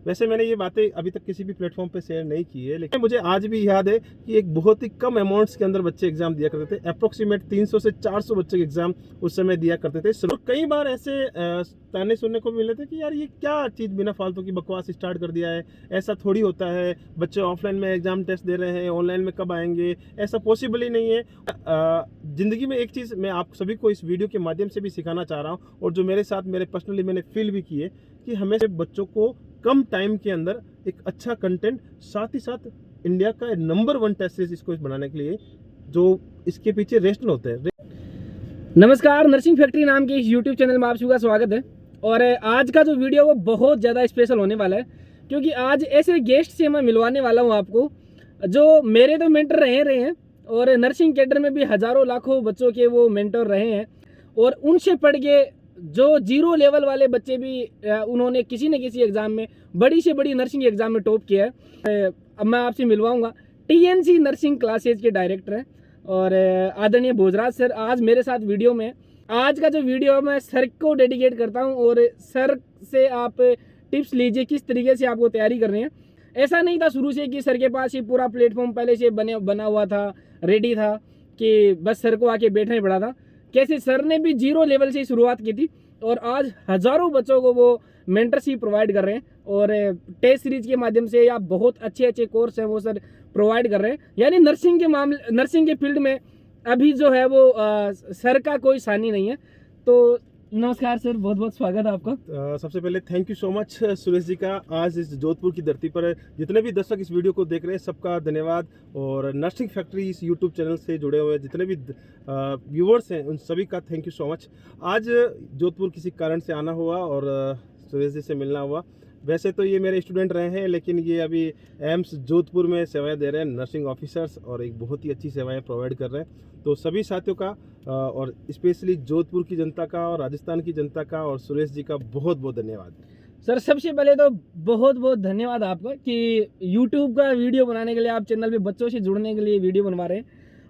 वैसे मैंने ये बातें अभी तक किसी भी प्लेटफॉर्म पे शेयर नहीं की है, लेकिन मुझे आज भी याद है कि एक बहुत ही कम अमाउंट्स के अंदर बच्चे एग्जाम दिया करते थे। अप्रोक्सीमेट 300 से 400 बच्चे एग्जाम उस समय दिया करते थे। और कई बार ऐसे ताने सुनने को मिले थे कि यार ये क्या चीज़ बिना फालतू की बकवास स्टार्ट कर दिया है, ऐसा थोड़ी होता है, बच्चे ऑफलाइन में एग्जाम टेस्ट दे रहे हैं, ऑनलाइन में कब आएंगे, ऐसा पॉसिबल ही नहीं है। ज़िंदगी में एक चीज़ मैं आप सभी को इस वीडियो के माध्यम से भी सिखाना चाह रहा हूँ, और जो मेरे साथ मेरे पर्सनली मैंने फील भी की है कि हमें बच्चों को कम टाइम के अंदर एक अच्छा कंटेंट, साथ ही साथ इंडिया का नंबर 1 टेस्ट सीरीज इसको बनाने के लिए जो इसके पीछे रेशनल होते हैं। नमस्कार, नर्सिंग फैक्ट्री नाम के इस यूट्यूब चैनल में आप सभी का स्वागत है। और आज का जो वीडियो वो बहुत ज़्यादा स्पेशल होने वाला है, क्योंकि आज ऐसे गेस्ट से मैं मिलवाने वाला हूँ आपको जो मेरे तो मेंटर रहे हैं, और नर्सिंग कैडर में भी हज़ारों लाखों बच्चों के वो मेंटर रहे हैं, और उनसे पढ़ के जो जीरो लेवल वाले बच्चे भी उन्होंने किसी न किसी एग्ज़ाम में, बड़ी से बड़ी नर्सिंग एग्ज़ाम में टॉप किया है। अब मैं आपसे मिलवाऊँगा TNC नर्सिंग क्लासेज के डायरेक्टर हैं और आदरणीय भोजराज सर आज मेरे साथ वीडियो में। आज का जो वीडियो मैं सर को डेडिकेट करता हूं, और सर से आप टिप्स लीजिए किस तरीके से आपको तैयारी करनी है। ऐसा नहीं था शुरू से कि सर के पास ये पूरा प्लेटफॉर्म पहले से बना हुआ था, रेडी था, कि बस सर को आके बैठना ही पड़ा था। कैसे सर ने भी जीरो लेवल से शुरुआत की थी, और आज हज़ारों बच्चों को वो मेंटरशिप प्रोवाइड कर रहे हैं, और टेस्ट सीरीज के माध्यम से या बहुत अच्छे कोर्स हैं वो सर प्रोवाइड कर रहे हैं। यानी नर्सिंग के फील्ड में अभी जो है वो सर का कोई सानी नहीं है। तो नमस्कार सर, बहुत बहुत स्वागत है आपका। सबसे पहले thank you so much Suresh ji का। आज इस जोधपुर की धरती पर जितने भी दर्शक इस वीडियो को देख रहे हैं सबका धन्यवाद, और नर्सिंग फैक्ट्री इस यूट्यूब चैनल से जुड़े हुए जितने भी व्यूवर्स हैं उन सभी का थैंक यू सो मच। आज जोधपुर किसी कारण से आना हुआ और सुरेश जी से मिलना हुआ। वैसे तो ये मेरे स्टूडेंट रहे हैं, लेकिन ये अभी एम्स जोधपुर में सेवाएं दे रहे हैं नर्सिंग ऑफिसर्स, और एक बहुत ही अच्छी सेवाएं प्रोवाइड कर रहे हैं। तो सभी साथियों का और स्पेशली जोधपुर की जनता का और राजस्थान की जनता का और सुरेश जी का बहुत बहुत धन्यवाद। सर सबसे पहले तो बहुत बहुत धन्यवाद आपका कि यूट्यूब का वीडियो बनाने के लिए आप चैनल पे बच्चों से जुड़ने के लिए वीडियो बनवा रहे हैं।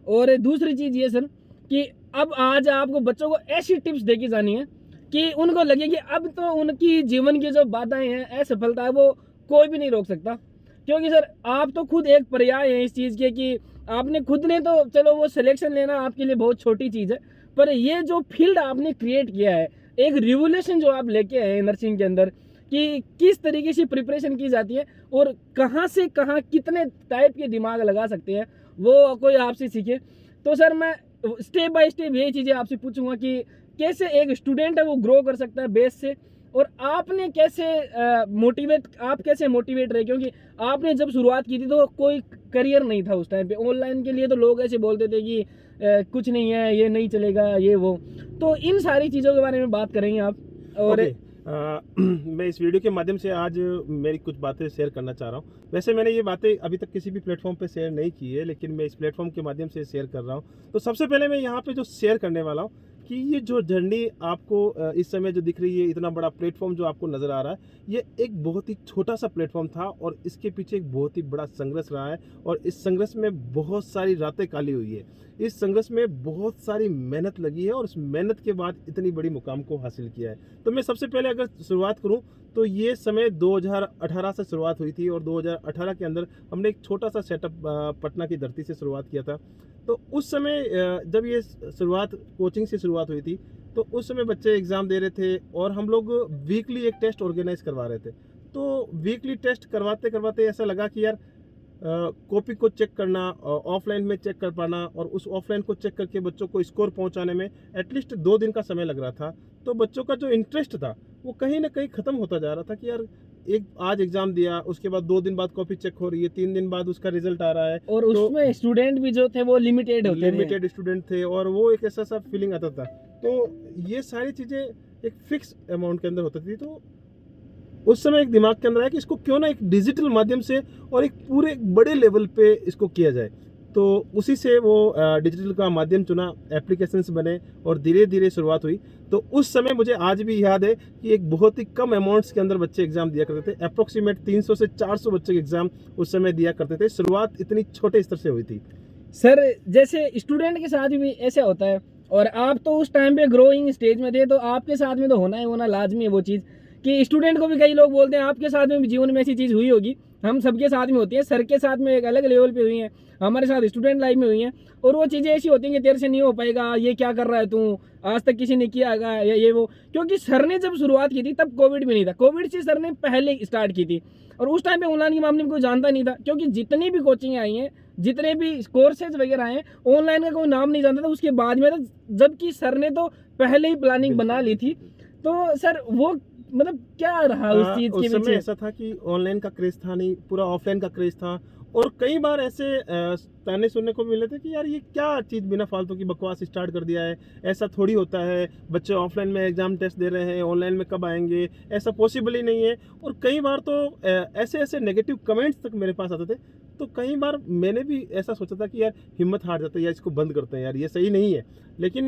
और दूसरी चीज़ ये सर कि अब आज आपको बच्चों को ऐसी टिप्स दे के जानी है कि उनको लगे कि अब तो उनकी जीवन की जो बाधाएं हैं, असफलता है, वो कोई भी नहीं रोक सकता। क्योंकि सर आप तो खुद एक पर्याय हैं इस चीज़ के कि आपने खुद ने तो चलो वो सिलेक्शन लेना आपके लिए बहुत छोटी चीज़ है, पर ये जो फील्ड आपने क्रिएट किया है, एक रिवोल्यूशन जो आप लेके आए हैं नर्सिंग के अंदर, कि किस तरीके से प्रिपरेशन की जाती है और कहाँ से कहाँ कितने टाइप के दिमाग लगा सकते हैं, वो कोई आपसे सीखे। तो सर मैं स्टेप बाय स्टेप यही चीज़ें आपसे पूछूंगा कि कैसे एक स्टूडेंट है वो ग्रो कर सकता है बेस से, और आपने कैसे कैसे मोटिवेट रहे, क्योंकि आपने जब शुरुआत की थी तो कोई करियर नहीं था उस टाइम पे। ऑनलाइन के लिए तो लोग ऐसे बोलते थे कि कुछ नहीं है, ये नहीं चलेगा, ये वो। तो इन सारी चीज़ों के बारे में बात करेंगे आप। और मैं इस वीडियो के माध्यम से आज मेरी कुछ बातें शेयर करना चाह रहा हूँ। वैसे मैंने ये बातें अभी तक किसी भी प्लेटफॉर्म पे शेयर नहीं की है, लेकिन मैं इस प्लेटफॉर्म के माध्यम से शेयर कर रहा हूँ। तो सबसे पहले मैं यहाँ पे जो शेयर करने वाला हूँ कि ये जो जर्नी आपको इस समय जो दिख रही है, इतना बड़ा प्लेटफॉर्म जो आपको नज़र आ रहा है, ये एक बहुत ही छोटा सा प्लेटफॉर्म था, और इसके पीछे एक बहुत ही बड़ा संघर्ष रहा है, और इस संघर्ष में बहुत सारी रातें काली हुई है। इस संघर्ष में बहुत सारी मेहनत लगी है, और उस मेहनत के बाद इतनी बड़ी मुकाम को हासिल किया है। तो मैं सबसे पहले अगर शुरुआत करूं तो ये समय 2018 से शुरुआत हुई थी, और 2018 के अंदर हमने एक छोटा सा सेटअप पटना की धरती से शुरुआत किया था। तो उस समय जब ये शुरुआत कोचिंग से शुरुआत हुई थी, तो उस समय बच्चे एग्ज़ाम दे रहे थे, और हम लोग वीकली एक टेस्ट ऑर्गेनाइज करवा रहे थे। तो वीकली टेस्ट करवाते करवाते ऐसा लगा कि यार कॉपी को चेक करना, ऑफलाइन में चेक कर पाना, और उस ऑफलाइन को चेक करके बच्चों को स्कोर पहुंचाने में एटलीस्ट 2 दिन का समय लग रहा था। तो बच्चों का जो इंटरेस्ट था वो कहीं ना कहीं ख़त्म होता जा रहा था कि यार आज एग्जाम दिया, उसके बाद 2 दिन बाद कॉपी चेक हो रही है, 3 दिन बाद उसका रिजल्ट आ रहा है, और उसमें स्टूडेंट भी जो थे वो लिमिटेड स्टूडेंट थे, और वो एक ऐसा सा फीलिंग आता था। तो ये सारी चीज़ें एक फिक्स अमाउंट के अंदर होती थी। तो उस समय एक दिमाग के अंदर आया कि इसको क्यों ना एक डिजिटल माध्यम से और एक पूरे बड़े लेवल पे इसको किया जाए। तो उसी से वो डिजिटल का माध्यम चुना, एप्लीकेशंस बने, और धीरे धीरे शुरुआत हुई। तो उस समय मुझे आज भी याद है कि एक बहुत ही कम अमाउंट्स के अंदर बच्चे एग्जाम दिया करते थे। अप्रोक्सीमेट 300 से 400 बच्चे एग्जाम उस समय दिया करते थे। शुरुआत इतनी छोटे स्तर से हुई थी। सर जैसे स्टूडेंट के साथ भी ऐसा होता है, और आप तो उस टाइम पे ग्रोइंग स्टेज में थे, तो आपके साथ में तो होना ही होना लाजमी है वो चीज़ कि स्टूडेंट को भी कई लोग बोलते हैं आपके साथ में भी जीवन में ऐसी चीज़ हुई होगी, हम सबके साथ में होती है, सर के साथ में एक अलग लेवल पे हुई है, हमारे साथ स्टूडेंट लाइफ में हुई है, और वो चीज़ें ऐसी होती हैं कि तेरे से नहीं हो पाएगा, ये क्या कर रहा है तू, आज तक किसी ने किया होगा या ये वो। क्योंकि सर ने जब शुरुआत की थी तब कोविड भी नहीं था, कोविड से सर ने पहले स्टार्ट की थी, और उस टाइम पे ऑनलाइन के मामले में कोई जानता नहीं था, क्योंकि जितनी भी कोचिंग आई हैं, जितने भी कोर्सेज वगैरह हैं, ऑनलाइन का कोई नाम नहीं जानता था उसके बाद में, जबकि सर ने तो पहले ही प्लानिंग बना ली थी। तो सर वो मतलब क्या रहा उस चीज के उस समय पीछे? ऐसा था कि ऑनलाइन का क्रेज था नहीं, पूरा ऑफलाइन का क्रेज था, और कई बार ऐसे ताने सुनने को मिले थे कि यार ये क्या चीज़ बिना फालतू की बकवास स्टार्ट कर दिया है, ऐसा थोड़ी होता है, बच्चे ऑफलाइन में एग्जाम टेस्ट दे रहे हैं, ऑनलाइन में कब आएंगे, ऐसा पॉसिबल ही नहीं है। और कई बार तो ऐसे ऐसे नेगेटिव कमेंट्स तक मेरे पास आते थे, तो कई बार मैंने भी ऐसा सोचा था कि यार हिम्मत हार जाता है, यार इसको बंद करते हैं, यार ये सही नहीं है। लेकिन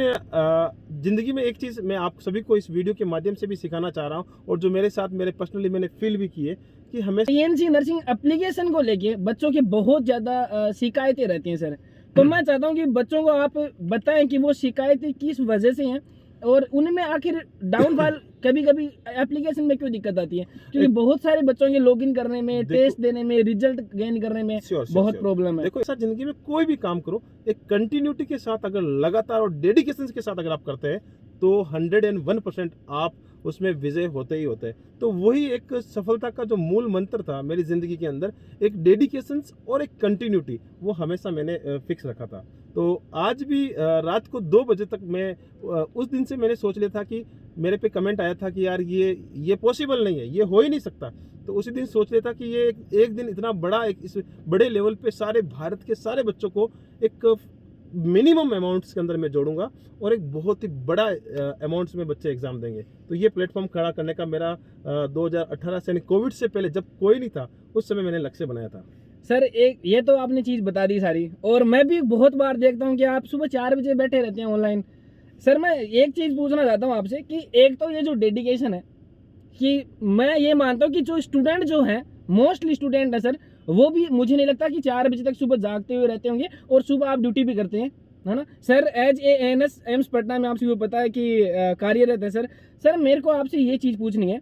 ज़िंदगी में एक चीज़ मैं आप सभी को इस वीडियो के माध्यम से भी सिखाना चाह रहा हूँ, और जो मेरे साथ मेरे पर्सनली मैंने फील भी की है कि हमें पीएनसी नर्सिंग एप्लीकेशन को लेके बच्चों की बहुत ज़्यादा शिकायतें रहती हैं सर, तो मैं चाहता हूँ कि बच्चों को आप बताएं कि वो शिकायतें किस वजह से हैं, और उनमें आखिर डाउनफॉल कभी कभी एप्लीकेशन में क्यों दिक्कत आती है, क्योंकि बहुत सारे बच्चों के लॉगिन करने में, टेस्ट देने में, रिजल्ट गेन करने में बहुत प्रॉब्लम है। देखो ऐसा जिंदगी में कोई भी काम करो, एक कंटिन्यूटी के साथ अगर लगातार और डेडिकेशन के साथ अगर आप करते हैं तो 101% आप उसमें विजय होते ही होते हैं। तो वही एक सफलता का जो मूल मंत्र था मेरी ज़िंदगी के अंदर, एक डेडिकेशन और एक कंटिन्यूटी, वो हमेशा मैंने फिक्स रखा था। तो आज भी रात को 2 बजे तक मैं उस दिन से मैंने सोच लिया था कि मेरे पे कमेंट आया था कि यार ये पॉसिबल नहीं है, ये हो ही नहीं सकता। तो उसी दिन सोच लिया था कि ये एक दिन इतना बड़ा, एक इस बड़े लेवल पे सारे भारत के सारे बच्चों को एक मिनिमम अमाउंट्स के अंदर मैं जोड़ूंगा, और एक बहुत ही बड़ा अमाउंट्स में बच्चे एग्जाम देंगे। तो ये प्लेटफॉर्म खड़ा करने का मेरा 2018 से, यानी कोविड से पहले जब कोई नहीं था, उस समय मैंने लक्ष्य बनाया था। सर एक ये तो आपने चीज़ बता दी सारी, और मैं भी बहुत बार देखता हूँ कि आप सुबह 4 बजे बैठे रहते हैं ऑनलाइन। सर मैं एक चीज़ पूछना चाहता हूँ आपसे कि एक तो ये जो डेडिकेशन है, कि मैं ये मानता हूँ कि जो स्टूडेंट जो है, मोस्टली स्टूडेंट है सर, वो भी मुझे नहीं लगता कि 4 बजे तक सुबह जागते हुए रहते होंगे, और सुबह आप ड्यूटी भी करते हैं, है ना sir? As a ANS AIIMS Patna में आपसे पता है कि कार्यरत है सर मेरे को आपसे ये चीज़ पूछनी है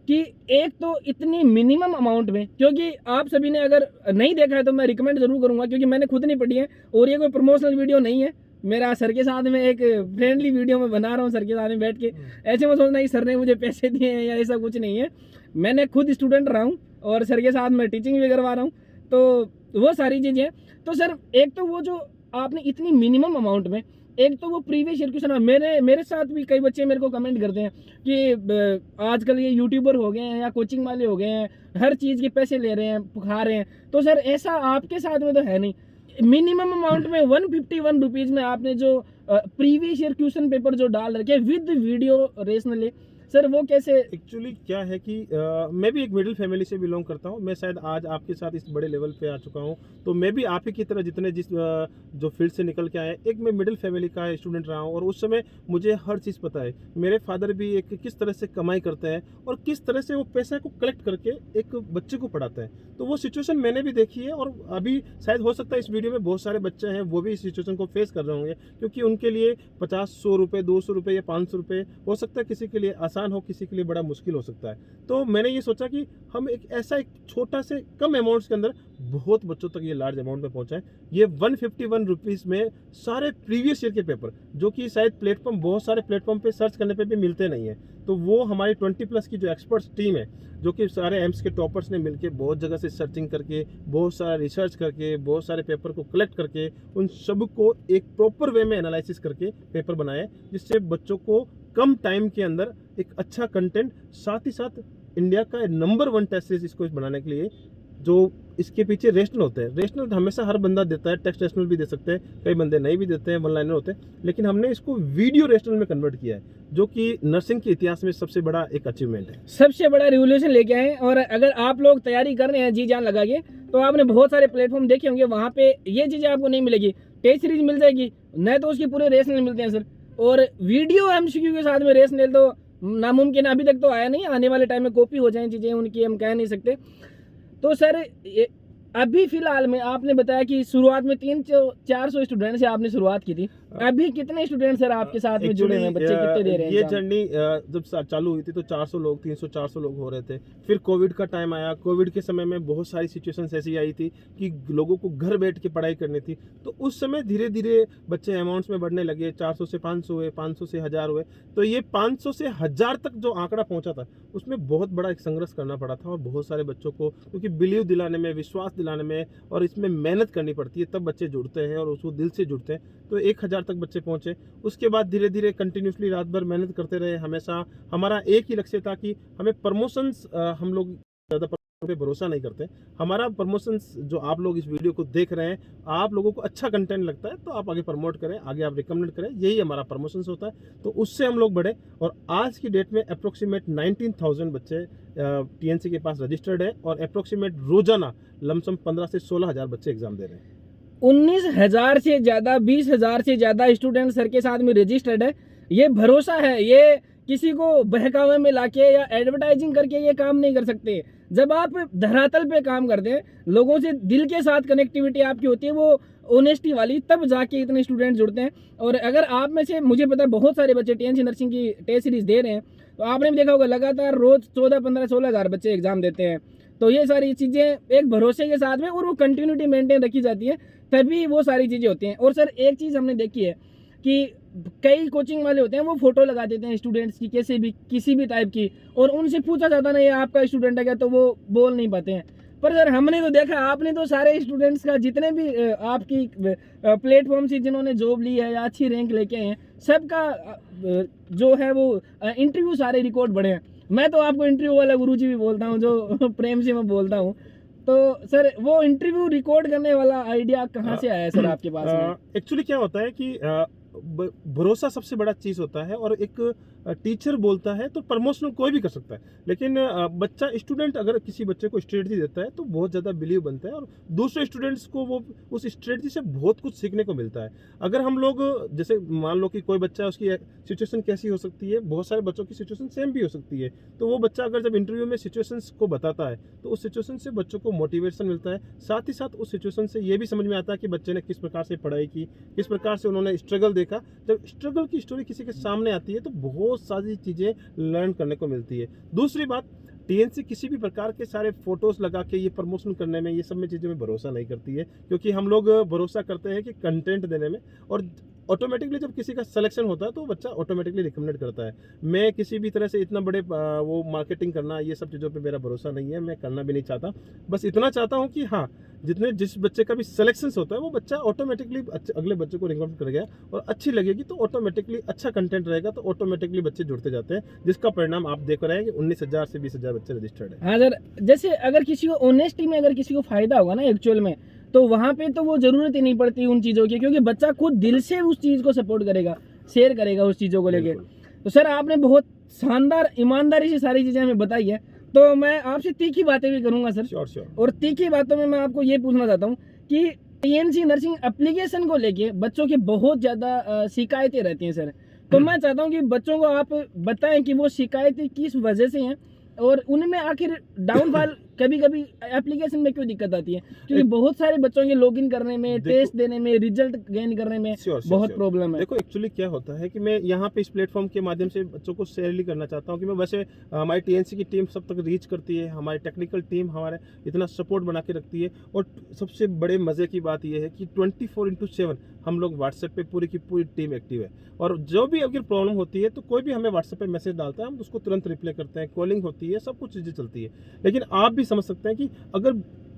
कि एक तो इतनी मिनिमम अमाउंट में, क्योंकि आप सभी ने अगर नहीं देखा है तो मैं रिकमेंड जरूर करूंगा, क्योंकि मैंने खुद नहीं पढ़ी है, और ये कोई प्रमोशनल वीडियो नहीं है, मेरा सर के साथ में एक फ्रेंडली वीडियो में बना रहा हूँ, सर के साथ में बैठ के। ऐसे में सोचना कि सर ने मुझे पैसे दिए हैं या ऐसा कुछ नहीं है, मैंने खुद स्टूडेंट रहा हूँ और सर के साथ मैं टीचिंग भी करवा रहा हूँ, तो वो सारी चीज़ें। तो सर एक तो वो जो आपने इतनी मिनिमम अमाउंट में, एक तो वो प्रीवियस ईयर क्वेश्चन, मेरे साथ भी कई बच्चे मेरे को कमेंट करते हैं कि आजकल ये यूट्यूबर हो गए हैं या कोचिंग वाले हो गए हैं, हर चीज़ के पैसे ले रहे हैं, खा रहे हैं। तो सर ऐसा आपके साथ में तो है नहीं, मिनिमम अमाउंट में 151 रुपीज़ में आपने जो प्रीवियस ईयर क्वेश्चन पेपर जो डाल रखे विद वीडियो रेशनली, सर वो कैसे? एक्चुअली क्या है कि मैं भी एक मिडिल फैमिली से बिलोंग करता हूँ। मैं शायद आज आपके साथ इस बड़े लेवल पे आ चुका हूँ, तो मैं भी आप ही की तरह जितने जो फील्ड से निकल के आए, एक मैं मिडिल फैमिली का स्टूडेंट रहा हूँ, और उस समय मुझे हर चीज़ पता है। मेरे फादर भी एक किस तरह से कमाई करते हैं और किस तरह से वो पैसा को कलेक्ट करके एक बच्चे को पढ़ाते हैं, तो वो सिचुएशन मैंने भी देखी है। और अभी शायद हो सकता है इस वीडियो में बहुत सारे बच्चे हैं वो भी इस सिचुएशन को फेस कर रहे होंगे, क्योंकि उनके लिए 50-100 रुपये, 200 रुपये या 500 रुपये हो सकता है किसी के लिए आसान हो, किसी के लिए बड़ा मुश्किल हो सकता है। तो मैंने ये सोचा कि हम एक ऐसा एक छोटा से कम अमाउंट्स के अंदर बहुत बच्चों तक ये लार्ज अमाउंट में पहुंचाएं। ये 151 रुपीज़ में सारे प्रीवियस ईयर के पेपर, जो कि शायद प्लेटफॉर्म, बहुत सारे प्लेटफॉर्म पे सर्च करने पे भी मिलते नहीं है, तो वो हमारी 20+ की जो एक्सपर्ट्स टीम है, जो कि सारे एम्स के टॉपर्स ने मिलके बहुत जगह से सर्चिंग करके, बहुत सारा रिसर्च करके, बहुत सारे पेपर को कलेक्ट करके, उन सब को एक प्रॉपर वे में एनालिसिस करके पेपर बनाए, जिससे बच्चों को कम टाइम के अंदर एक अच्छा कंटेंट, साथ ही साथ इंडिया का नंबर 1 टेस्ट सीरीज इसको बनाने के लिए, जो इसके पीछे रेशनल होते हैं। रेशनल हमेशा हर बंदा देता है, टेक्स्ट रेशनल भी दे सकते हैं, कई बंदे नहीं भी देते हैं, वन लाइनर होते हैं, लेकिन हमने इसको वीडियो रेशनल में कन्वर्ट किया है, जो कि नर्सिंग के इतिहास में सबसे बड़ा एक अचीवमेंट है, सबसे बड़ा रिवोल्यूशन लेके आए। और अगर आप लोग तैयारी कर रहे हैं जी जान लगा के, तो आपने बहुत सारे प्लेटफॉर्म देखे होंगे, वहाँ पे ये चीज़ें आपको नहीं मिलेगी। टेस्ट सीरीज मिल जाएगी, नहीं तो उसके पूरे रेशनल मिलते हैं सर, और वीडियो एमसीक्यू के साथ में रेशनल तो नामुमकिन, अभी तक तो आया नहीं, आने वाले टाइम में कॉपी हो जाए चीज़ें उनकी, हम कह नहीं सकते। तो सर अभी फिलहाल में आपने बताया कि शुरुआत में 300-400 स्टूडेंट से आपने शुरुआत की थी, अभी कितने स्टूडेंट सर आपके साथ में जुड़े हुए हैं, बच्चे कितने दे रहे हैं ये एग्जाम? जर्नी जब चालू हुई थी तो 400 लोग 300-400 लोग हो रहे थे। फिर कोविड का टाइम आया, कोविड के समय में बहुत सारी सिचुएशंस ऐसी आई थी कि लोगों को घर बैठ के पढ़ाई करनी थी, तो उस समय धीरे धीरे बच्चे अमाउंट्स में बढ़ने लगे, 400 से 500 हुए, 500 से 1000 हुए। तो ये 500 से 1000 तक जो आंकड़ा पहुंचा था उसमें बहुत बड़ा एक संघर्ष करना पड़ा था, और बहुत सारे बच्चों को क्योंकि बिलीव दिलाने में, विश्वास दिलाने में और इसमें मेहनत करनी पड़ती है, तब बच्चे जुड़ते हैं और उसको दिल से जुड़ते हैं। तो 1000 तक बच्चे पहुंचे। उसके बाद धीरे धीरे कंटिन्यूसली रात भर मेहनत करते रहे। हमेशा हमारा एक ही लक्ष्य था कि हमें प्रमोशंस, हम लोग ज़्यादा पे भरोसा नहीं करते। हमारा प्रमोशंस जो आप लोग इस वीडियो को देख रहे हैं, आप लोगों को अच्छा कंटेंट लगता है तो आप आगे प्रमोट करें, आगे आप रिकमेंड करें, यही हमारा प्रमोशंस होता है। तो उससे हम लोग बढ़े और आज की डेट में अप्रोक्सीमेट 19,000 बच्चे टीएनसी के पास रजिस्टर्ड है और अप्रोक्सीमेट रोजाना लमसम 15 से 16,000 बच्चे एग्जाम दे रहे हैं। 19,000 से ज़्यादा, 20,000 से ज़्यादा स्टूडेंट सर के साथ में रजिस्टर्ड है। ये भरोसा है, ये किसी को बहकावे में लाके या एडवर्टाइजिंग करके ये काम नहीं कर सकते। जब आप धरातल पे काम करते हैं, लोगों से दिल के साथ कनेक्टिविटी आपकी होती है, वो ऑनेस्टी वाली, तब जाके इतने स्टूडेंट जुड़ते हैं। और अगर आप में से, मुझे पता है बहुत सारे बच्चे टीएनसी नर्सिंग की टेस्ट सीरीज दे रहे हैं, तो आपने भी देखा होगा लगातार रोज 14, 15, 16,000 बच्चे एग्जाम देते हैं। तो ये सारी चीज़ें एक भरोसे के साथ में, और वो कंटिन्यूटी मेंटेन रखी जाती है, तभी वो सारी चीज़ें होती हैं। और सर एक चीज़ हमने देखी है कि कई कोचिंग वाले होते हैं, वो फोटो लगा देते हैं स्टूडेंट्स की, कैसे भी किसी भी टाइप की, और उनसे पूछा जाता नहीं आपका स्टूडेंट है क्या, तो वो बोल नहीं पाते हैं। पर सर हमने तो देखा, आपने तो सारे स्टूडेंट्स का, जितने भी आपकी प्लेटफॉर्म से जिन्होंने जॉब ली है या अच्छी रैंक लेके आए हैं, सबका जो है वो इंटरव्यू सारे रिकॉर्ड बढ़े हैं। मैं तो आपको इंटरव्यू वाला गुरुजी भी बोलता हूँ, जो प्रेम से मैं बोलता हूँ। तो सर वो इंटरव्यू रिकॉर्ड करने वाला आइडिया कहाँ से आया सर आपके पास में? एक्चुअली क्या होता है कि भरोसा सबसे बड़ा चीज़ होता है, और एक टीचर बोलता है तो प्रमोशन कोई भी कर सकता है, लेकिन बच्चा, स्टूडेंट अगर किसी बच्चे को स्ट्रेटजी देता है तो बहुत ज़्यादा बिलीव बनता है, और दूसरे स्टूडेंट्स को वो उस स्ट्रेटजी से बहुत कुछ सीखने को मिलता है। अगर हम लोग, जैसे मान लो कि कोई बच्चा, उसकी सिचुएशन कैसी हो सकती है, बहुत सारे बच्चों की सिचुएशन सेम भी हो सकती है, तो वो बच्चा अगर जब इंटरव्यू में सिचुएशंस को बताता है तो उस सिचुएशन से बच्चों को मोटिवेशन मिलता है। साथ ही साथ उस सिचुएशन से ये भी समझ में आता है कि बच्चे ने किस प्रकार से पढ़ाई की, किस प्रकार से उन्होंने स्ट्रगल देखा। जब स्ट्रगल की स्टोरी किसी के सामने आती है तो बहुत सारी चीज़ें लर्न करने को मिलती है। दूसरी बात, टीएनसी किसी भी प्रकार के सारे फोटोज लगा के ये प्रमोशन करने में, ये सब में चीज़ों में भरोसा नहीं करती है, क्योंकि हम लोग भरोसा करते हैं कि कंटेंट देने में, और ऑटोमेटिकली जब किसी का सिलेक्शन होता है तो बच्चा ऑटोमेटिकली रिकमेंड करता है। मैं किसी भी तरह से इतना बड़े वो मार्केटिंग करना, ये सब चीज़ों पे मेरा भरोसा नहीं है, मैं करना भी नहीं चाहता। बस इतना चाहता हूँ कि हाँ, जिस बच्चे का भी सिलेक्शन होता है वो बच्चा ऑटोमेटिकली अगले बच्चे को रिकमेंड करेगा, और अच्छी लगेगी तो ऑटोमेटिकली अच्छा कंटेंट रहेगा तो ऑटोमेटिकली बच्चे जुड़ते जाते हैं, जिसका परिणाम आप देख रहे हैं कि 19,000 से 20,000 बच्चे रजिस्टर्ड है। हाँ सर, जैसे अगर किसी को ऑनेस्टी में, अगर किसी को फायदा होगा ना एक्चुअल में, तो वहाँ पे तो वो जरूरत ही नहीं पड़ती उन चीज़ों की, क्योंकि बच्चा खुद दिल से उस चीज़ को सपोर्ट करेगा, शेयर करेगा उस चीज़ों को लेके। तो सर आपने बहुत शानदार ईमानदारी से सारी चीज़ें हमें बताई है, तो मैं आपसे तीखी बातें भी करूँगा सर। श्योर। और तीखी बातों में मैं आपको ये पूछना चाहता हूँ कि टीएनसी नर्सिंग एप्लीकेशन को लेके बच्चों की बहुत ज़्यादा शिकायतें रहती हैं सर, तो मैं चाहता हूँ कि बच्चों को आप बताएं कि वो शिकायतें किस वजह से हैं, और उनमें आखिर डाउनफॉल कभी कभी एप्लीकेशन में क्यों दिक्कत आती है, क्योंकि बहुत सारे बच्चों के लॉगिन करने में, टेस्ट देने में, रिजल्ट गेन करने में बहुत प्रॉब्लम है। देखो एक्चुअली क्या होता है कि मैं यहाँ पे इस प्लेटफॉर्म के माध्यम से बच्चों को शेयर करना चाहता हूँ कि मैं, वैसे हमारी टीएनसी की टीम सब तक रीच करती है, हमारी टेक्निकल टीम हमारे इतना सपोर्ट बना के रखती है, और सबसे बड़े मज़े की बात यह है कि 24/7 हम लोग व्हाट्सएप पे पूरी की पूरी टीम एक्टिव है, और जो भी अगर प्रॉब्लम होती है तो कोई भी हमें व्हाट्सएप पे मैसेज डालता है, हम उसको तुरंत रिप्लाई करते हैं, कॉलिंग होती है, सब कुछ चीज़ें चलती है। लेकिन आप भी समझ सकते हैं कि अगर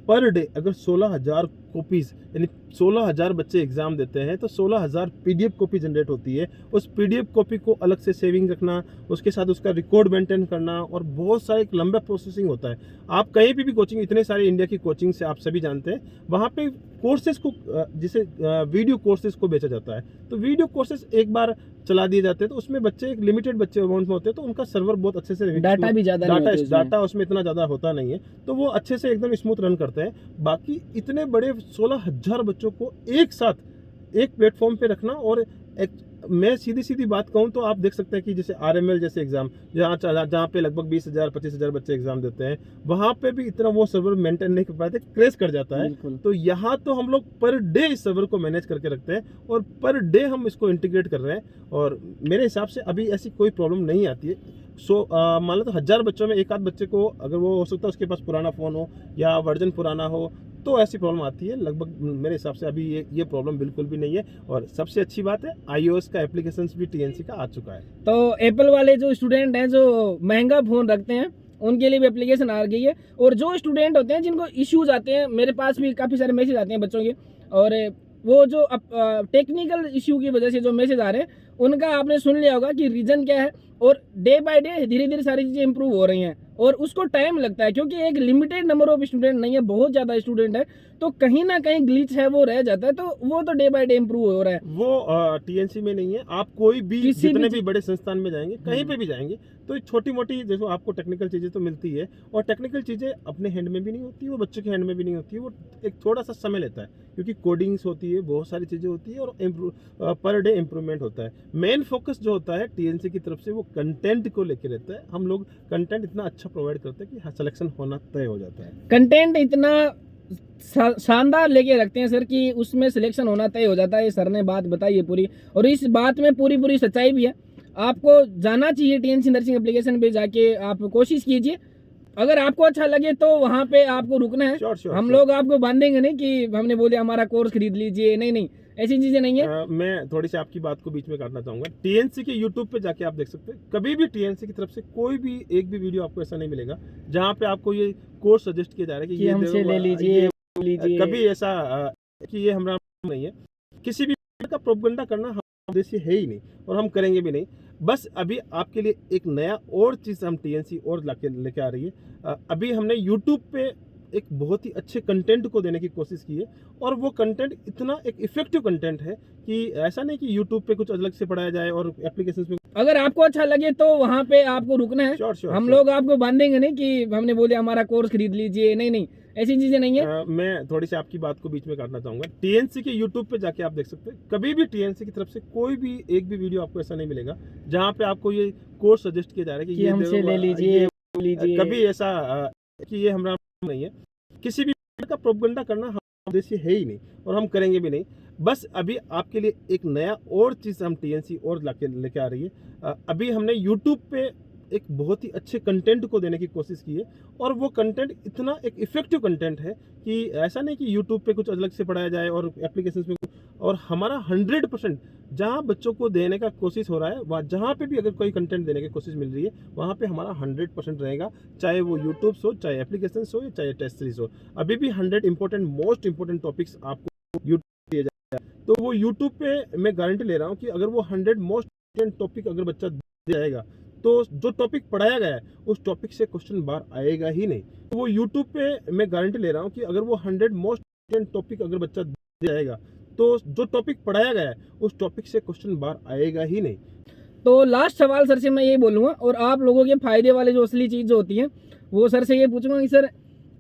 पर डे अगर 16,000 कॉपीज़, यानी 16,000 बच्चे एग्जाम देते हैं तो 16,000 पीडीएफ कॉपी जनरेट होती है। उस पीडीएफ कॉपी को अलग से सेविंग रखना, उसके साथ उसका रिकॉर्ड मेंटेन करना, और बहुत सारा एक लंबा प्रोसेसिंग होता है। आप कहीं भी कोचिंग, इतने सारे इंडिया की कोचिंग से आप सभी जानते हैं, वहाँ पे कोर्सेज को, जिसे वीडियो कोर्सेज को बेचा जाता है, तो वीडियो कोर्सेज एक बार चला दिए जाते हैं तो उसमें बच्चे, एक लिमिटेड बच्चे अमाउंट में होते हैं, तो उनका सर्वर बहुत अच्छे से, डाटा भी ज़्यादा, डाटा उसमें इतना ज़्यादा होता नहीं है, तो वो अच्छे से एकदम स्मूथ रन करते हैं। बाकी इतने बड़े 16,000 बच्चों को एक साथ एक प्लेटफॉर्म पे रखना, और एक मैं सीधी सीधी बात कहूँ तो आप देख सकते हैं कि जैसे RML जैसे एग्जाम जहाँ पे लगभग 20,000 25,000 बच्चे एग्जाम देते हैं, वहाँ पे भी इतना वो सर्वर मेंटेन नहीं कर पाते, क्रैश कर जाता है। बिल्कुल। तो यहाँ तो हम लोग पर डे इस सर्वर को मैनेज करके रखते हैं और पर डे हम इसको इंटीग्रेट कर रहे हैं, और मेरे हिसाब से अभी ऐसी कोई प्रॉब्लम नहीं आती है। मान लो तो 1000 बच्चों में एक आध बच्चे को, अगर वो हो सकता है उसके पास पुराना फ़ोन हो या वर्जन पुराना हो, तो ऐसी प्रॉब्लम आती है। लगभग मेरे हिसाब से अभी ये प्रॉब्लम बिल्कुल भी नहीं है। और सबसे अच्छी बात है, iOS का एप्लीकेशंस भी TNC का आ चुका है। तो एप्पल वाले जो स्टूडेंट हैं जो महंगा फ़ोन रखते हैं उनके लिए भी एप्लीकेशन आ गई है, और जो स्टूडेंट होते हैं जिनको इश्यूज आते हैं, मेरे पास भी काफ़ी सारे मैसेज आते हैं बच्चों के, और वो जो टेक्निकल इश्यू की वजह से जो मैसेज आ रहे हैं उनका आपने सुन लिया होगा कि रीज़न क्या है, और डे बाय डे धीरे धीरे सारी चीज़ें इंप्रूव हो रही हैं, और उसको टाइम लगता है क्योंकि एक लिमिटेड नंबर ऑफ स्टूडेंट नहीं है, बहुत ज़्यादा स्टूडेंट है, तो कहीं ना कहीं ग्लिच है वो रह जाता है, तो वो तो डे बाय डे इंप्रूव हो रहा है। वो TNC में नहीं है, आप कोई भी किसी जितने भी भी बड़े संस्थान में जाएंगे, कहीं पे भी जाएंगे, तो छोटी मोटी देखो आपको टेक्निकल चीज़ें तो मिलती है, और टेक्निकल चीज़ें अपने हैंड में भी नहीं होती, वो बच्चों के हैंड में भी नहीं होती है, वो एक थोड़ा सा समय लेता है, क्योंकि कोडिंग्स होती है, बहुत सारी चीज़ें होती है, और पर डे इम्प्रूवमेंट होता है। मेन फोकस जो होता है TNC की तरफ से वो कंटेंट को लेकर रहता है। हम लोग कंटेंट इतना अच्छा प्रोवाइड करते हैं कि सिलेक्शन होना तय हो जाता है। कंटेंट इतना शानदार लेके रखते हैं सर कि उसमें सिलेक्शन होना तय हो जाता है। सर ने बात बताई है पूरी, और इस बात में पूरी सच्चाई भी है। आपको जाना चाहिए TNC नर्सिंग एप्लीकेशन पे जाके, आप कोशिश कीजिए। अगर आपको अच्छा लगे तो वहाँ पे आपको रुकना है। हम लोग आपको बांधेंगे नहीं कि हमने बोले हमारा कोर्स खरीद लीजिए, नहीं, ऐसी चीजें नहीं है। मैं थोड़ी सी आपकी बात को बीच में काटना चाहूंगा। TNC के YouTube पे जाके आप देख सकते हैं, कभी भी TNC की तरफ से कोई भी एक भी वीडियो आपको ऐसा नहीं मिलेगा जहाँ पे आपको ये कोर्स सजेस्ट किया जा रहा है कि ये हमसे ले लीजिए। कभी ऐसा कि ये हमारा नहीं है। किसी भी का प्रोपगेंडा करना हमारा उद्देश्य है ही नहीं, और हम करेंगे भी नहीं। बस अभी आपके लिए एक नया और चीज़ हम TNC और लेके आ रही है। अभी हमने YouTube पे एक बहुत ही अच्छे कंटेंट को देने की कोशिश की है, और वो कंटेंट इतना एक इफेक्टिव कंटेंट है कि ऐसा नहीं कि YouTube पे कुछ अलग से पढ़ाया जाए और एप्लीकेशंस में। अगर आपको अच्छा लगे तो वहाँ पे आपको रुकना है। हम लोग आपको बांधेंगे नहीं कि हमने बोले हमारा कोर्स खरीद लीजिए, नहीं, ऐसी चीजें नहीं है। मैं थोड़ी सी आपकी बात को बीच में काटना चाहूंगा। TNC के YouTube पे जाके आप देख सकते हैं, कभी भी TNC की तरफ से कोई भी एक भी वीडियो आपको ऐसा नहीं मिलेगा जहाँ पे आपको ये कोर्स सजेस्ट किया जा रहा है कि ये हमसे ले लीजिए। कभी ऐसा कि ये हमारा नहीं है। किसी भी का प्रोपगेंडा करना हमारा उद्देश्य है ही नहीं, और हम करेंगे भी नहीं। बस अभी आपके लिए एक नया और चीज़ हम TNC और लेके आ रही है। अभी हमने YouTube पे एक बहुत ही अच्छे कंटेंट को देने की कोशिश की है, और वो कंटेंट इतना एक इफेक्टिव कंटेंट है कि ऐसा नहीं कि YouTube पे कुछ अलग से पढ़ाया जाए और एप्लीकेशंस में, और हमारा 100% जहाँ बच्चों को देने का कोशिश हो रहा है, वहाँ जहाँ पे भी अगर कोई कंटेंट देने की कोशिश मिल रही है, वहाँ पे हमारा 100% रहेगा, चाहे वो यूट्यूब हो, चाहे एप्लीकेशन हो, या चाहे टेस्ट सीरीज हो। अभी भी 100 इंपॉर्टेंट मोस्ट इंपॉर्टेंट टॉपिक्स आपको यूट्यूब दिए जाएगा, तो वो यूट्यूब पे मैं गारंटी ले रहा हूँ कि अगर वो 100 मोस्ट इंपॉर्टेंट टॉपिक अगर बच्चा दे जाएगा, तो जो टॉपिक पढ़ाया गया है उस टॉपिक से क्वेश्चन बार आएगा ही नहीं। तो वो यूट्यूब पे मैं गारंटी ले रहा हूँ कि अगर वो 100 मोस्ट इंपॉर्टेंट टॉपिक अगर बच्चा दे जाएगा, तो जो टॉपिक पढ़ाया गया है उस टॉपिक से क्वेश्चन बार आएगा ही नहीं। तो लास्ट सवाल सर से मैं ये बोलूँगा, और आप लोगों के फायदे वाले जो असली चीज़ जो होती है वो सर से ये पूछूंगा कि सर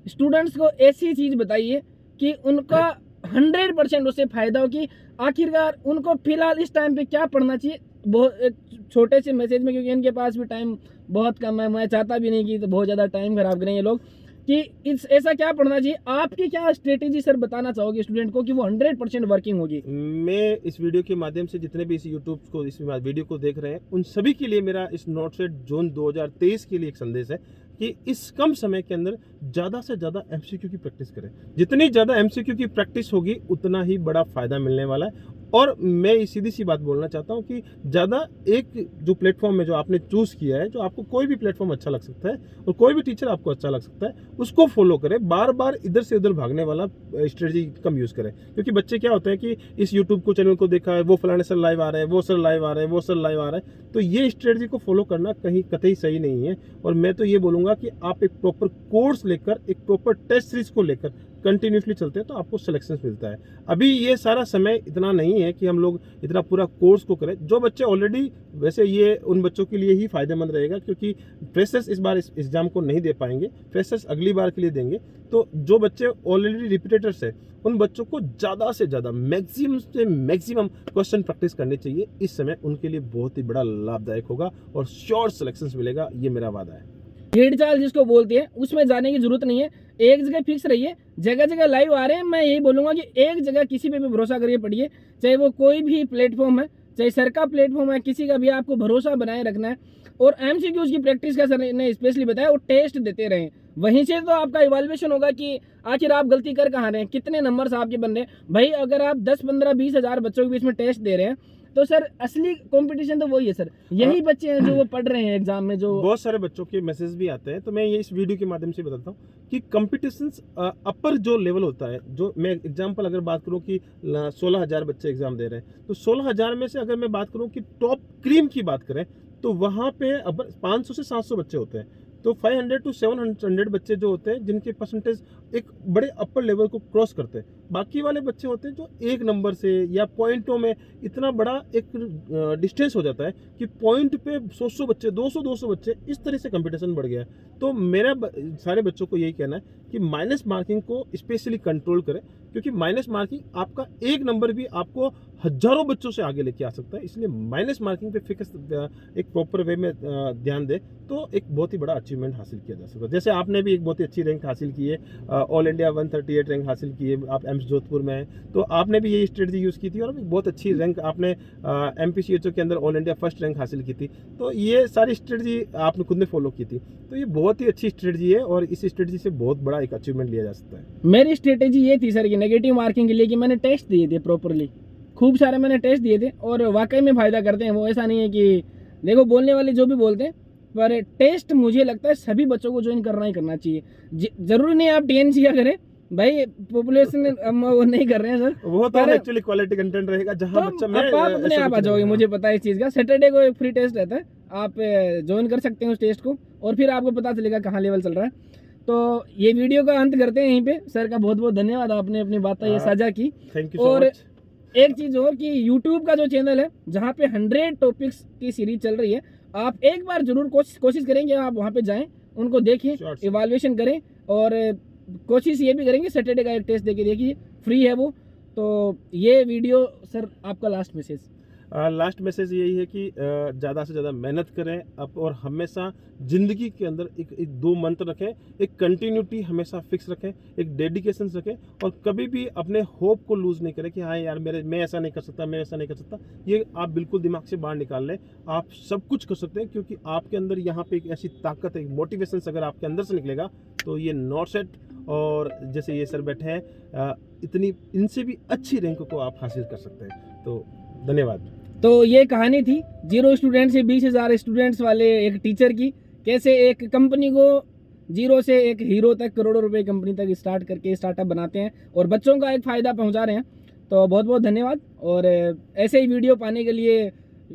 स्टूडेंट्स को ऐसी चीज़ बताइए कि उनका 100% उससे फ़ायदा हो, कि आखिरकार उनको फिलहाल इस टाइम पे क्या पढ़ना चाहिए। बहुत एक छोटे से मैसेज में, क्योंकि इनके पास भी टाइम बहुत कम है, मैं चाहता भी नहीं कि तो बहुत ज़्यादा टाइम खराब करें ये लोग, कि ऐसा क्या पढ़ना चाहिए। आपकी क्या स्ट्रेटेजी सर बताना चाहोगे स्टूडेंट को कि वो 100% वर्किंग होगी। मैं इस वीडियो के माध्यम से जितने भी इस यूट्यूब को इस वीडियो को देख रहे हैं उन सभी के लिए मेरा इस नोटसेट जून 2023 के लिए एक संदेश है कि इस कम समय के अंदर ज़्यादा से ज़्यादा MCQ की प्रैक्टिस करें। जितनी ज़्यादा MCQ की प्रैक्टिस होगी उतना ही बड़ा फ़ायदा मिलने वाला है। और मैं सीधी सी बात बोलना चाहता हूँ कि ज़्यादा एक जो प्लेटफॉर्म है जो आपने चूज़ किया है, जो आपको कोई भी प्लेटफॉर्म अच्छा लग सकता है और कोई भी टीचर आपको अच्छा लग सकता है, उसको फॉलो करें। बार बार इधर से उधर भागने वाला स्ट्रेटजी कम यूज़ करें, क्योंकि बच्चे क्या होते हैं कि इस यूट्यूब को चैनल को देखा है, वो फलाने सर लाइव आ रहे हैं, वो सर लाइव आ रहे हैं, वो सर लाइव आ रहे हैं, तो ये स्ट्रेटजी को फॉलो करना कहीं कतई सही नहीं है। और मैं तो ये बोलूँगा कि आप एक प्रॉपर कोर्स लेकर, एक प्रॉपर टेस्ट सीरीज को लेकर कंटिन्यूसली चलते हैं तो आपको सिलेक्शन मिलता है। अभी ये सारा समय इतना नहीं है कि हम लोग इतना पूरा कोर्स को करें। जो बच्चे ऑलरेडी, वैसे ये उन बच्चों के लिए ही फायदेमंद रहेगा क्योंकि फ्रेशर्स इस बार इस एग्जाम को नहीं दे पाएंगे, फ्रेशर्स अगली बार के लिए देंगे। तो जो बच्चे ऑलरेडी रिपीटेटर्स है उन बच्चों को ज़्यादा से ज़्यादा मैक्सिमम से मैक्सिमम क्वेश्चन प्रैक्टिस करनी चाहिए। इस समय उनके लिए बहुत ही बड़ा लाभदायक होगा और श्योर सिलेक्शंस मिलेगा, ये मेरा वादा है। हिट चाल जिसको बोलते हैं उसमें जाने की जरूरत नहीं है, एक जगह फिक्स रहिए। जगह जगह लाइव आ रहे हैं, मैं यही बोलूंगा कि एक जगह किसी पे भी भरोसा करिए, पढ़िए, चाहे वो कोई भी प्लेटफॉर्म है, चाहे सर का प्लेटफॉर्म है, किसी का भी आपको भरोसा बनाए रखना है। और एमसीक्यूज की प्रैक्टिस का सर ने स्पेशली बताया, वो टेस्ट देते रहें, वहीं से तो आपका इवैल्यूएशन होगा कि आखिर आप गलती कर कहाँ रहे हैं, कितने नंबर्स आपके बन रहे हैं। भाई अगर आप 10, 15, 20 हज़ार बच्चों के बीच में टेस्ट दे रहे हैं तो सर असली कंपटीशन तो वही है सर, यही बच्चे हैं जो वो पढ़ रहे हैं एग्जाम में। जो बहुत सारे बच्चों के मैसेज भी आते हैं, तो मैं ये इस वीडियो के माध्यम से बताता हूँ कि कंपटीशंस अपर जो लेवल होता है, जो मैं एग्जांपल अगर बात करूँ कि 16,000 बच्चे एग्जाम दे रहे हैं, तो 16,000 में से अगर मैं बात करूँ कि टॉप क्रीम की बात करें तो वहाँ पे अब 500 से 700 बच्चे होते हैं। तो 500 to 700 बच्चे जो होते हैं जिनके परसेंटेज एक बड़े अपर लेवल को क्रॉस करते हैं। बाकी वाले बच्चे होते हैं जो एक नंबर से या पॉइंटों में इतना बड़ा एक डिस्टेंस हो जाता है कि पॉइंट पे 100 बच्चे, 200 बच्चे, इस तरह से कंपटीशन बढ़ गया है। तो मेरा सारे बच्चों को यही कहना है कि माइनस मार्किंग को स्पेशली कंट्रोल करें, क्योंकि माइनस मार्किंग आपका एक नंबर भी आपको हजारों बच्चों से आगे लेके आ सकता है। इसलिए माइनस मार्किंग पे फिक्स एक प्रॉपर वे में ध्यान दे तो एक बहुत ही बड़ा अचीवमेंट हासिल किया जा सकता है। जैसे आपने भी एक बहुत ही अच्छी रैंक हासिल की है, ऑल इंडिया 138 रैंक हासिल की है, आप एम्स जोधपुर में हैं, तो आपने भी यही स्ट्रेटजी यूज़ की थी और बहुत अच्छी रैंक आपने MPCHO के अंदर ऑल इंडिया फर्स्ट रैंक हासिल की थी। तो ये सारी स्ट्रेटजी आपने खुद ने फॉलो की थी, तो ये बहुत ही अच्छी स्ट्रेटजी है और इस स्ट्रेटजी से बहुत बड़ा एक अचीवमेंट लिया जा सकता है। मेरी स्ट्रेटेजी ये थी सर कि नेगेटिव मार्किंग के लिए कि मैंने टेस्ट दिए थे प्रॉपरली, खूब सारे मैंने टेस्ट दिए थे और वाकई में फ़ायदा करते हैं वो। ऐसा नहीं है कि देखो बोलने वाले जो भी बोलते हैं, पर टेस्ट मुझे लगता है सभी बच्चों को ज्वाइन करना ही करना चाहिए। जरूरी नहीं आप TNC का करें भाई, पॉपुलेशन वो नहीं कर रहे हैं सर, वो तो एक्चुअली क्वालिटी कंटेंट रहेगा जहां तो बच्चा मैं आप अपने आप आ जाओगे, मुझे पता है इस चीज़ का। सैटरडे को एक फ्री टेस्ट रहता है, आप ज्वाइन कर सकते हैं उस टेस्ट को और फिर आपको पता चलेगा कहाँ लेवल चल रहा है। तो ये वीडियो का अंत करते हैं यहीं पे। सर का बहुत बहुत धन्यवाद, आपने अपनी बातें ये साझा की। थैंक यू सो और मच। एक चीज़ और कि YouTube का जो चैनल है जहाँ पे 100 टॉपिक्स की सीरीज चल रही है, आप एक बार जरूर कोशिश करेंगे आप वहाँ पे जाएं, उनको देखें, इवैल्यूएशन करें और कोशिश ये भी करेंगे सैटरडे का एक टेस्ट देके देखिए, फ्री है वो। तो ये वीडियो सर आपका लास्ट मैसेज। लास्ट मैसेज यही है कि ज़्यादा से ज़्यादा मेहनत करें अब, और हमेशा ज़िंदगी के अंदर एक दो मंत्र रखें, एक कंटिन्यूटी हमेशा फिक्स रखें, एक डेडिकेशन रखें और कभी भी अपने होप को लूज़ नहीं करें कि हाँ यार मैं ऐसा नहीं कर सकता, मैं ऐसा नहीं कर सकता। ये आप बिल्कुल दिमाग से बाहर निकाल लें, आप सब कुछ कर सकते हैं क्योंकि आपके अंदर यहाँ पे एक ऐसी ताकत है, एक मोटिवेशन अगर आपके अंदर से निकलेगा तो ये नॉट सेट और जैसे ये सर बैठे हैं इतनी इनसे भी अच्छी रैंक को आप हासिल कर सकते हैं। तो धन्यवाद। तो ये कहानी थी 0 स्टूडेंट से 20,000 स्टूडेंट्स वाले एक टीचर की, कैसे एक कंपनी को 0 से एक हीरो तक, करोड़ों रुपए कंपनी तक स्टार्ट करके स्टार्टअप बनाते हैं और बच्चों का एक फ़ायदा पहुंचा रहे हैं। तो बहुत बहुत धन्यवाद। और ऐसे ही वीडियो पाने के लिए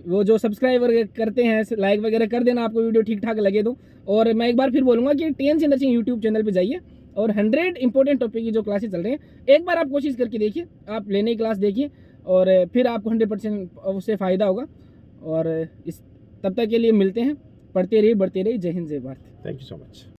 वो जो सब्सक्राइब करते हैं लाइक वगैरह कर देना, आपको वीडियो ठीक ठाक लगे तो। और मैं एक बार फिर बोलूँगा कि TNC नर्सिंग यूट्यूब चैनल पर जाइए और 100 इंपॉर्टेंट टॉपिक की जो क्लासेस चल रहे हैं एक बार आप कोशिश करके देखिए, आप लेने की क्लास देखिए और फिर आपको 100% उससे फ़ायदा होगा। और इस तब तक के लिए मिलते हैं, पढ़ते रहिए, बढ़ते रहिए। जय हिंद, जय Bharat. Thank you so much.